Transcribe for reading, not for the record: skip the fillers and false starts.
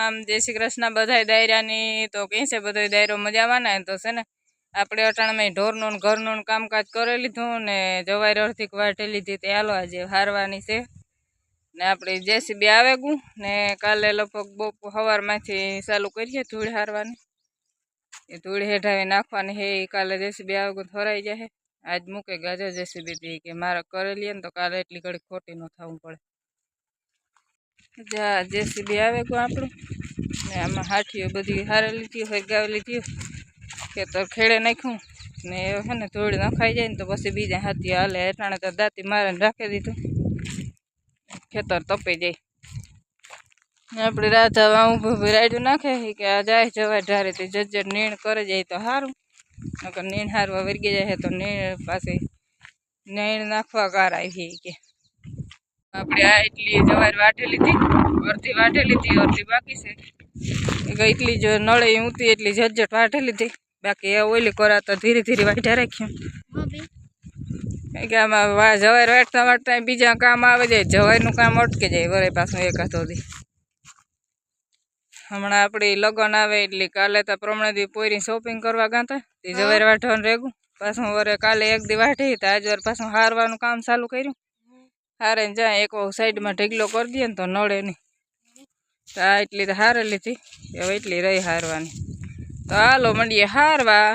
રામ જય શ્રી કૃષ્ણ બધાય દાયરાની તો કઈ છે બધો દાયરો મજામાં ને તો છે ને આપણે અટાણામાં ઢોરનું ને ઘરનું કામકાજ કરી લીધું ને જવાઈ અડધી વાટી લીધી તે હાલો આજે હારવાની છે ને આપણે જેસીબી આવે ગયું ને કાલે લગભગ સવારમાંથી ચાલુ કરીએ ધૂળ હારવાની એ ધૂળ હેઠાવી નાખવાની હે કાલે જેસીબી આવે ગયું થોરાઈ જાય આજ મૂકે ગાજો જેસીબી કે મારે કરેલી ને તો કાલે એટલી ઘડી ખોટી ન થવું પડે જા જેસીબી આવે ગયું આપણું ને આમાં હાથીઓ બધી હારે લીધી હોય ગાવી લીધી ખેતર ખેડે નાખ્યું ને હે ને ધૂળ નખાઈ જાય ને તો પછી બીજા હાથીઓ હાલે એટાણે તો દાંતી મારીને રાખી દીધું ખેતર તપી જાય ને આપણે રાધા ઊભું રાયડું નાખે કે આ જાય જવાય ઢારેથી જજ્જટ નીણ કરી જાય તો સારું નકર નીણ હારવા વર્ગી જાય તો નીણ પાછી નીણ નાખવા કાર આવી કે આપણે આ એટલી જવાર વાટે લીધી અડધી વાટે લીધી અડધી બાકી છે એટલી જો નળે ઊંતી એટલી ઝટઝટ વાટે લીધી બાકી એ ઓલી કરા તો ધીરે ધીરે વાટ્યા રાખ્યું કે આમાં જવાર વાટતા વાટતા બીજા કામ આવે જાય જવારનું કામ અટકી જાય વરે પાછું એકાદો દી હમણાં આપણી લગ્ન આવે એટલે કાલે તો પ્રમાણે પોરી શોપિંગ કરવા ગાતા તે જવાર વાટવાનું રેગું પાછું વરે કાલે એક દી વાટી તો આજ વાર પાછું હારવાનું કામ ચાલુ કર્યું હારે ને જાય એક સાઈડમાં ઢીકલો કરી દઈએ ને તો નડે નહીં તો આ એટલી તો હારે લીધી હવે એટલી રહી હારવાની તો હાલો મંડીએ હારવા